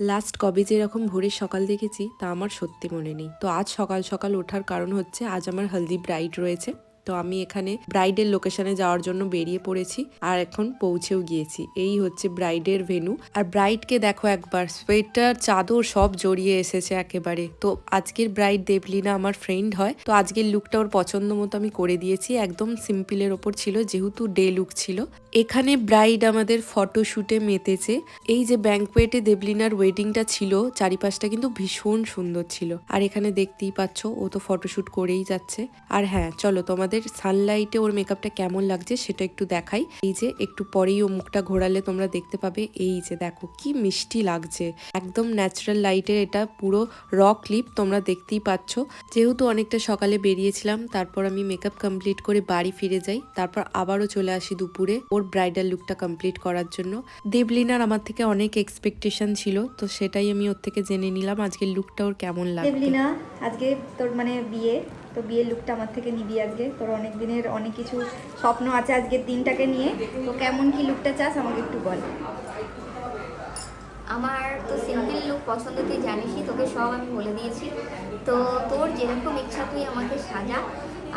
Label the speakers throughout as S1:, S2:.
S1: Last কবে যে এরকম ভোরের সকাল দেখেছি তা আমার সত্যি মনে নেই। তো আজ সকাল সকাল ওঠার কারণ হচ্ছে আজ আমার হলদি ব্রাইড রয়েছে। তো আমি এখানে ব্রাইডের লোকেশনে যাওয়ার জন্য বেরিয়ে পড়েছি আর এখন পৌঁছেও গিয়েছি। এই হচ্ছে ব্রাইডের ভেন্যু। আর ব্রাইডকে দেখো একবার, সোয়েটার চাদর সব জড়িয়ে এসেছে একেবারে। তো আজকের ব্রাইড দেবলিনা আমার ফ্রেন্ড হয়, তো আজকের লুকটা ওর পছন্দ মতো আমি করে দিয়েছি। একদম সিম্পলের ওপর ছিল যেহেতু ডে লুক ছিল। এখানে ব্রাইড আমাদের ফটোশুটে মেতেছে। এই যে ব্যাঙ্কোয়েটে দেবলিনার ওয়েডিংটা ছিল, চারিপাশটা কিন্তু ভীষণ সুন্দর ছিল। আর এখানে দেখতেই পাচ্ছ ও তো ফটোশুট করেই যাচ্ছে। আর হ্যাঁ, চলো তোমাদের সানলাইটে ওর মেকআপটা কেমন লাগছে সেটা একটু দেখাই। এই যে একটু পরেই ও মুখটা ঘোরালে তোমরা দেখতে পাবে। এই যে দেখো কি মিষ্টি লাগছে, একদম ন্যাচারাল লাইটের এটা পুরো র ক্লিপ, তোমরা দেখতেই পাচ্ছ। যেহেতু অনেকটা সকালে বেরিয়েছিলাম, তারপর আমি মেকআপ কমপ্লিট করে বাড়ি ফিরে যাই। তারপর আবারও চলে আসি দুপুরে ওর ব্রাইডাল লুকটা কমপ্লিট করার জন্য। দেবলিনার আমার থেকে অনেক এক্সপেকটেশন ছিল, তো সেটাই আমি ওর থেকে জেনে নিলাম আজকের লুকটা ওর কেমন লাগবে।
S2: দেবলিনা, আজকে তোর মানে বিয়ে, তো বিয়ের লুকটা আমার থেকে নিবি আজকে। তোর অনেক দিনের অনেক কিছু স্বপ্ন আছে আজকের দিনটাকে নিয়ে, তো কেমন কি লুকটা চাস আমাকে একটু বল।
S3: আমার তো সিম্পল লুক পছন্দ, তুই জানিসই, তোকে সব আমি বলে দিয়েছি। তো তোর যেরকম ইচ্ছা তুই আমাকে সাজা,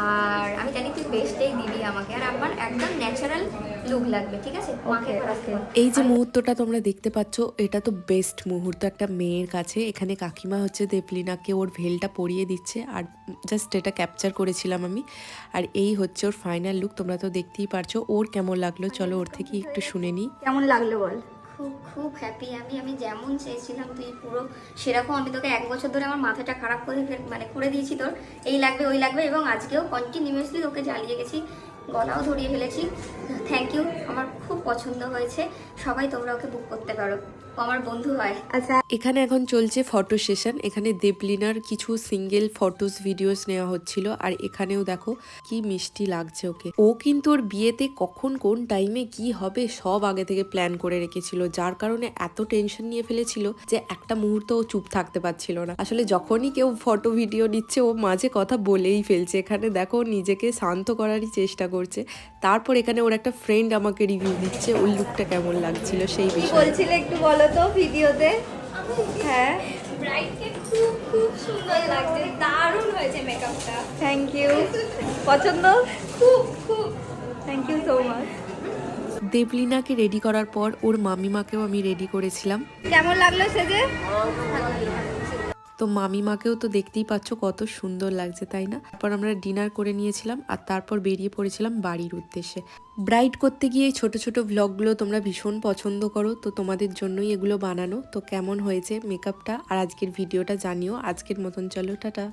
S3: আর আমি জানি তুই বেস্টটাই দিবি আমাকে। আর আমার একদম ন্যাচারাল লুক লাগবে, ঠিক আছে? মাকে রাখতে।
S1: এই যে মুহূর্তটা তোমরা দেখতে পাচ্ছ, এটা তো বেস্ট মুহূর্ত একটা মেয়ের কাছে। এখানে কাকিমা হচ্ছে দেবলিনাকে ওর ভেলটা পরিয়ে দিচ্ছে, আর জাস্ট এটা ক্যাপচার করেছিলাম আমি। আর এই হচ্ছে ওর ফাইনাল লুক, তোমরা তো দেখতেই পারছো। ওর কেমন লাগলো চলো ওর থেকে একটু শুনে নিই।
S2: কেমন লাগলো বল।
S3: খুব খুব হ্যাপি আমি। আমি যেমন চেয়েছিলাম তুই পুরো সেরকম। আমি তোকে 1 বছর ধরে আমার মাথাটা খারাপ করে মানে করে দিয়েছি, তোর এই লাগবে ওই লাগবে, এবং আজকেও কন্টিনিউয়াসলি তোকে জ্বালিয়ে গেছি, গলাও ধরিয়ে ফেলেছি। থ্যাংক ইউ, আমার খুব পছন্দ হয়েছে। সবাই তোমরা ওকে বুক করতে পারো, ও আমার বন্ধু হয়।
S2: আচ্ছা,
S1: এখানে এখন চলছে ফটো সেশন। এখানে দেবলিনার কিছু সিঙ্গেল ফটোস ভিডিওস নেওয়া হচ্ছিল। আর এখানেও দেখো কি মিষ্টি লাগছে ওকে। ও কিন্তু ওর বিয়েতে কখন কোন টাইমে কি হবে সব আগে থেকে প্ল্যান করে রেখেছিল, যার কারণে এত টেনশন নিয়ে ফেলেছিল যে একটা মুহূর্ত ও চুপ থাকতে পারছিল না। আসলে যখনই কেউ ফটো ভিডিও নিচ্ছে ও মাঝে কথা বলেই ফেলছে। এখানে দেখো নিজেকে শান্ত করারই চেষ্টা করছে। তারপর এখানে ওর একটা ফ্রেন্ড আমাকে রিভিউ দিচ্ছে ওর লুকটা কেমন লাগছিল সেই
S2: কি
S1: বিষয়ে।
S2: বলছিলে একটু বলো তো ভিডিওতে। হ্যাঁ,
S4: ব্রাইডকে খুব খুব সুন্দর লাগছে, দারুণ হয়েছে মেকআপটা।
S2: Thank you. পছন্দ?
S4: খুব খুব।
S2: Thank you so much.
S1: দেবলিনাকে রেডি করার পর ওর মামিমাকেও আমি রেডি করেছিলাম।
S2: কেমন লাগলো সেজে?
S1: তো মামিমাকেও তো দেখতেই পাচ্ছ কত সুন্দর লাগছে, তাই না? তারপর আমরা ডিনার করে নিয়েছিলাম আর তারপর বেরিয়ে পড়েছিলাম বাড়ির উদ্দেশ্যে। ব্রাইড করতে গিয়ে এই ছোট ছোট ভ্লগগুলো তোমরা ভীষণ পছন্দ করো, তো তোমাদের জন্যই এগুলো বানানো। তো কেমন হয়েছে মেকআপটা আর আজকের ভিডিওটা জানিও। আজকের মতন চলো টাটা।